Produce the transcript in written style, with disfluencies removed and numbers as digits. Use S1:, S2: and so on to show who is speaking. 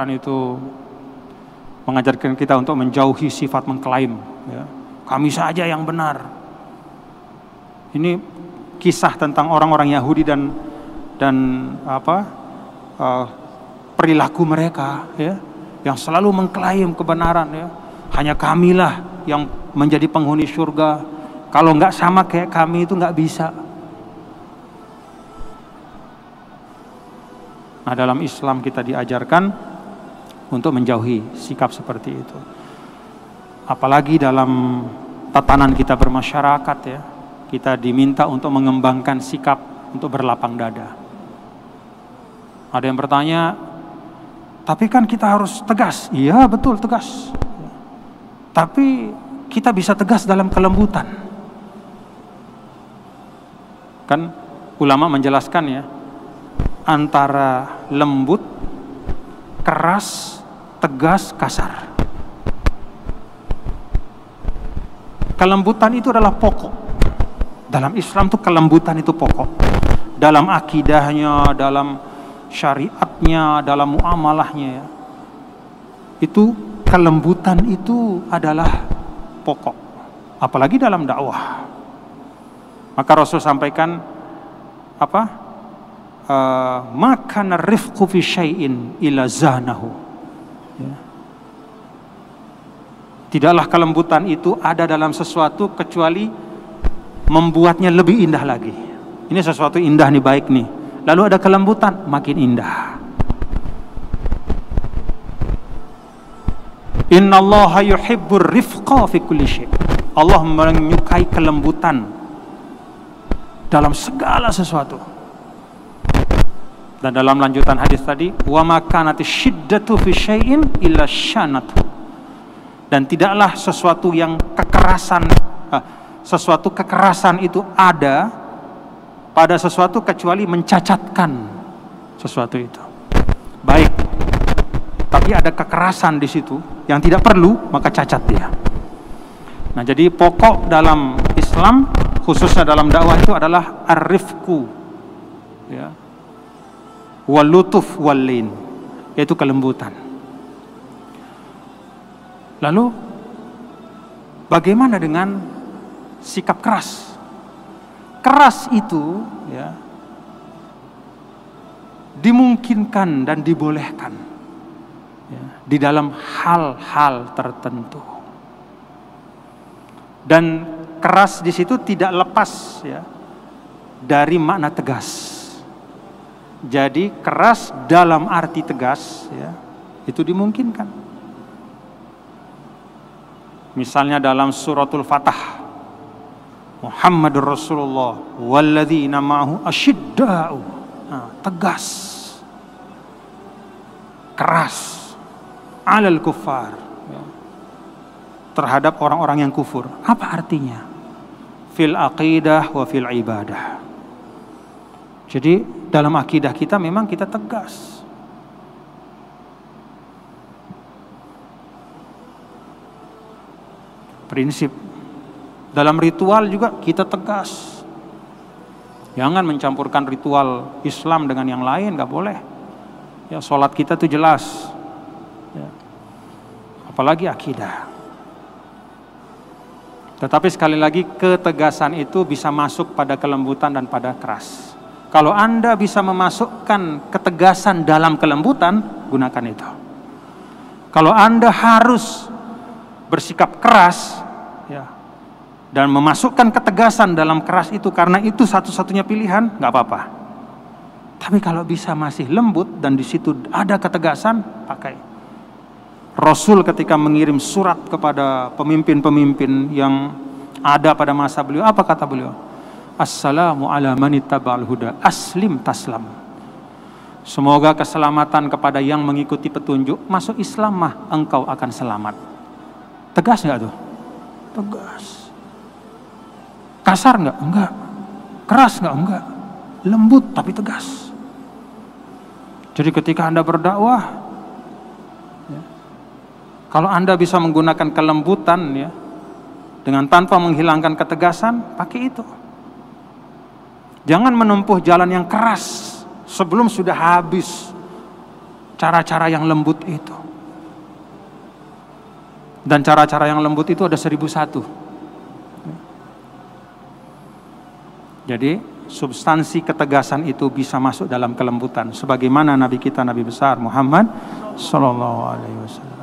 S1: Al-Quran itu mengajarkan kita untuk menjauhi sifat mengklaim, ya, kami saja yang benar. Ini kisah tentang orang-orang Yahudi dan perilaku mereka, ya, yang selalu mengklaim kebenaran, ya. Hanya kamilah yang menjadi penghuni surga. Kalau nggak sama kayak kami itu nggak bisa. Nah, dalam Islam kita diajarkan untuk menjauhi sikap seperti itu. Apalagi dalam tatanan kita bermasyarakat, ya, kita diminta untuk mengembangkan sikap untuk berlapang dada. Ada yang bertanya, tapi kan kita harus tegas. Iya, betul, tegas. Tapi kita bisa tegas dalam kelembutan. Kan ulama menjelaskan, ya, antara lembut, keras, tegas, kasar. Kelembutan itu adalah pokok. Dalam Islam itu kelembutan itu pokok. Dalam akidahnya, dalam syariatnya, dalam muamalahnya, ya, itu kelembutan itu adalah pokok. Apalagi dalam dakwah. Maka Rasul sampaikan apa? Maka narifqu fi syai'in ila zanahu. Ya. Tidaklah kelembutan itu ada dalam sesuatu kecuali membuatnya lebih indah lagi. Ini sesuatu indah nih, baik nih. Lalu ada kelembutan, makin indah. Innallaha yuhibbur rifqa fi kulli syai'. Allah menyukai kelembutan dalam segala sesuatu. Dan dalam lanjutan hadis tadi, wa ma kanati syiddatu fi syai'in illa syanatu. Dan tidaklah sesuatu yang kekerasan itu ada pada sesuatu kecuali mencacatkan sesuatu itu. Baik, tapi ada kekerasan di situ yang tidak perlu, maka cacat dia. Nah, jadi pokok dalam Islam, khususnya dalam dakwah itu adalah ar-rifqu, ya, wal-lutuf wal-lin, yaitu kelembutan. Lalu bagaimana dengan sikap keras? Keras itu, ya, dimungkinkan dan dibolehkan, ya, di dalam hal-hal tertentu. Dan keras di situ tidak lepas, ya, dari makna tegas. Jadi keras dalam arti tegas, ya, itu dimungkinkan. Misalnya dalam suratul Fatah, Muhammadur Rasulullah walladzina ma'ahu asyidda'u. Nah, tegas, keras, alal kuffar, ya, terhadap orang-orang yang kufur. Apa artinya? Fil aqidah wa fil ibadah. Jadi dalam akidah kita memang kita tegas. Prinsip. Dalam ritual juga kita tegas. Jangan mencampurkan ritual Islam dengan yang lain, gak boleh. Ya, sholat kita tuh jelas. Ya. Apalagi akidah. Tetapi sekali lagi, ketegasan itu bisa masuk pada kelembutan dan pada keras. Kalau Anda bisa memasukkan ketegasan dalam kelembutan, gunakan itu. Kalau Anda harus bersikap keras, ya, dan memasukkan ketegasan dalam keras itu karena itu satu-satunya pilihan, nggak apa-apa. Tapi kalau bisa masih lembut dan di situ ada ketegasan, pakai. Rasul ketika mengirim surat kepada pemimpin-pemimpin yang ada pada masa beliau, apa kata beliau? Assalamu ala manittaba'al huda aslim taslam. Semoga keselamatan kepada yang mengikuti petunjuk. Masuk Islam mah engkau akan selamat. Tegas nggak tuh? Tegas. Kasar nggak? Enggak. Keras nggak? Enggak. Lembut tapi tegas. Jadi ketika Anda berdakwah, ya, kalau Anda bisa menggunakan kelembutan, ya, dengan tanpa menghilangkan ketegasan, pakai itu. Jangan menempuh jalan yang keras sebelum sudah habis cara-cara yang lembut itu. Dan cara-cara yang lembut itu ada 1001. Jadi substansi ketegasan itu bisa masuk dalam kelembutan, sebagaimana Nabi kita, Nabi besar Muhammad Sallallahu Alaihi Wasallam.